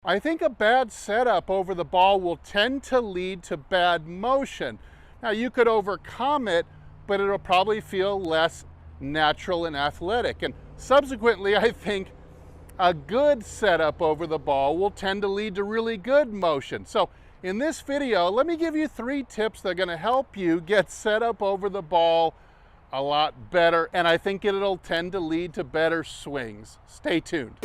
I think a bad setup over the ball will tend to lead to bad motion. Now you could overcome it, but it'll probably feel less natural and athletic. And subsequently, I think a good setup over the ball will tend to lead to really good motion. So in this video, let me give you 3 tips that are going to help you get set up over the ball a lot better, and I think it'll tend to lead to better swings. Stay tuned.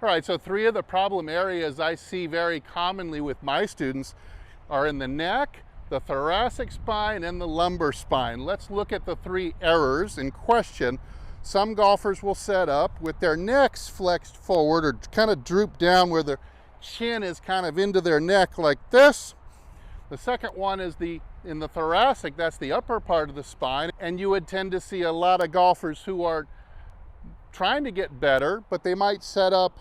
All right, so 3 of the problem areas I see very commonly with my students are in the neck, the thoracic spine, and the lumbar spine. Let's look at the 3 errors in question. Some golfers will set up with their necks flexed forward or kind of droop down where their chin is kind of into their neck like this. The second one is in the thoracic, that's the upper part of the spine, and you would tend to see a lot of golfers who are trying to get better, but they might set up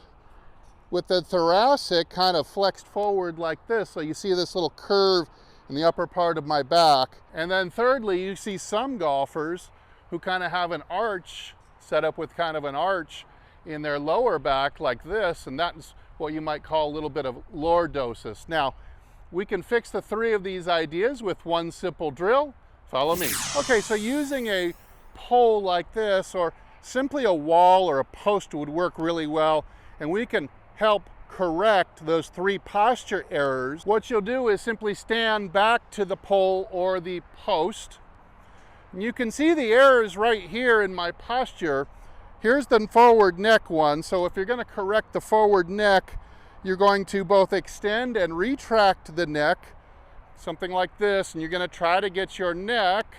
with the thoracic kind of flexed forward like this. So you see this little curve in the upper part of my back. And then thirdly, you see some golfers who kind of have an arch, set up with kind of an arch in their lower back like this, and that's what you might call a little bit of lordosis. Now, we can fix the 3 of these ideas with one simple drill. Follow me. Okay, so using a pole like this or simply a wall or a post would work really well, and we can help correct those 3 posture errors. What you'll do is simply stand back to the pole or the post. And you can see the errors right here in my posture. Here's the forward neck one. So if you're going to correct the forward neck, you're going to both extend and retract the neck, something like this, and you're going to try to get your neck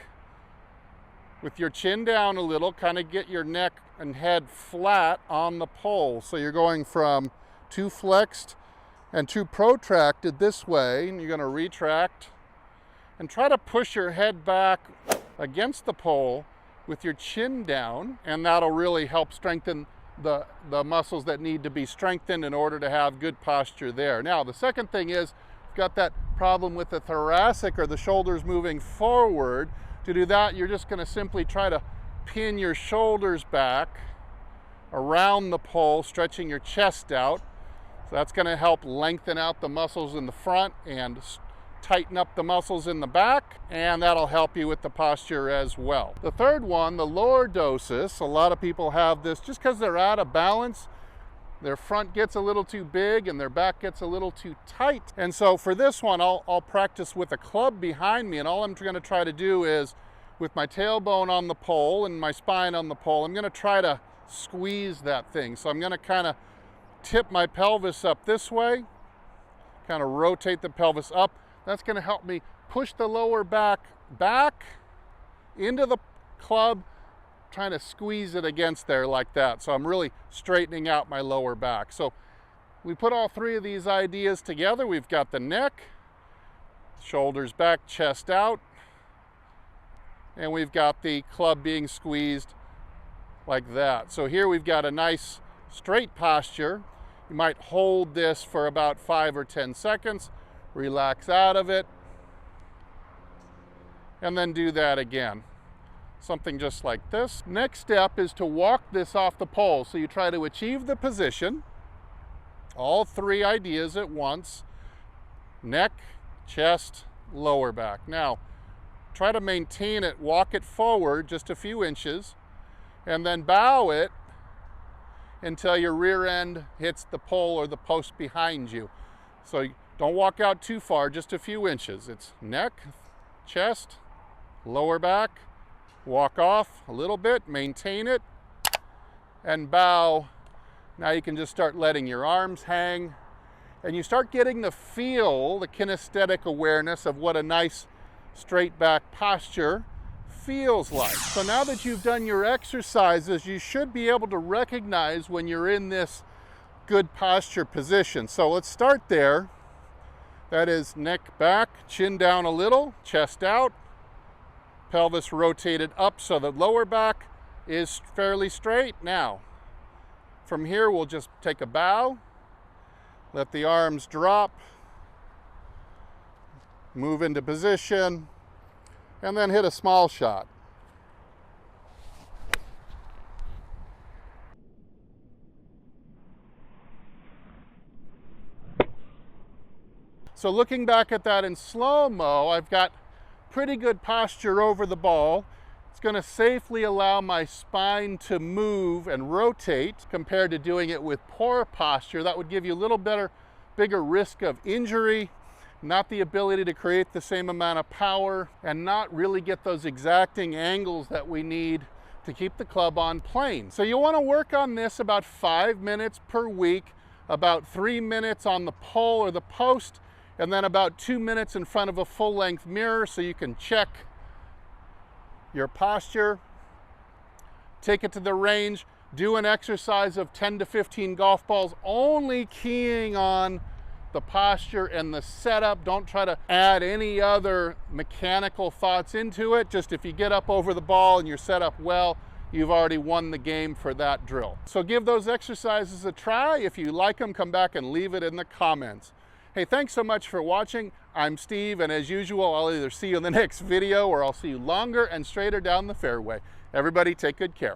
with your chin down a little, kind of get your neck and head flat on the pole. So you're going from too flexed and too protracted this way, and you're going to retract and try to push your head back against the pole with your chin down, and that'll really help strengthen the muscles that need to be strengthened in order to have good posture there. Now, the second thing is, you've got that problem with the thoracic or the shoulders moving forward. To do that, you're just going to simply try to pin your shoulders back around the pole, stretching your chest out. So that's going to help lengthen out the muscles in the front and tighten up the muscles in the back, and that'll help you with the posture as well. The third one, the lordosis, a lot of people have this just because they're out of balance. Their front gets a little too big and their back gets a little too tight. And so for this one, I'll practice with a club behind me, and all I'm going to try to do is, with my tailbone on the pole and my spine on the pole, I'm going to try to squeeze that thing. So I'm going to kind of tip my pelvis up this way, kind of rotate the pelvis up. That's going to help me push the lower back into the club, trying to squeeze it against there like that. So I'm really straightening out my lower back. So we put all 3 of these ideas together. We've got the neck, shoulders back, chest out, and we've got the club being squeezed like that. So here we've got a nice straight posture. You might hold this for about 5 or 10 seconds, relax out of it, and then do that again. Something just like this. Next step is to walk this off the pole. So you try to achieve the position, all 3 ideas at once, neck, chest, lower back. Now, try to maintain it, walk it forward just a few inches, and then bow it until your rear end hits the pole or the post behind you. So don't walk out too far, just a few inches. It's neck, chest, lower back, walk off a little bit, maintain it, and bow. Now you can just start letting your arms hang, and you start getting the feel, the kinesthetic awareness of what a nice straight back posture feels like. So now that you've done your exercises, you should be able to recognize when you're in this good posture position. So let's start there. That is neck back, chin down a little, chest out, pelvis rotated up so the lower back is fairly straight. Now, from here we'll just take a bow, let the arms drop, move into position, and then hit a small shot. So looking back at that in slow-mo, I've got pretty good posture over the ball. It's going to safely allow my spine to move and rotate compared to doing it with poor posture. That would give you a little bigger risk of injury, not the ability to create the same amount of power, and not really get those exacting angles that we need to keep the club on plane. So you want to work on this about 5 minutes per week, about 3 minutes on the pole or the post, and then about 2 minutes in front of a full-length mirror so you can check your posture. Take it to the range, do an exercise of 10 to 15 golf balls, only keying on the posture and the setup. Don't try to add any other mechanical thoughts into it. Just if you get up over the ball and you're set up well, you've already won the game for that drill. So give those exercises a try. If you like them, come back and leave it in the comments. Hey, thanks so much for watching. I'm Steve, and as usual, I'll either see you in the next video or I'll see you longer and straighter down the fairway. Everybody take good care.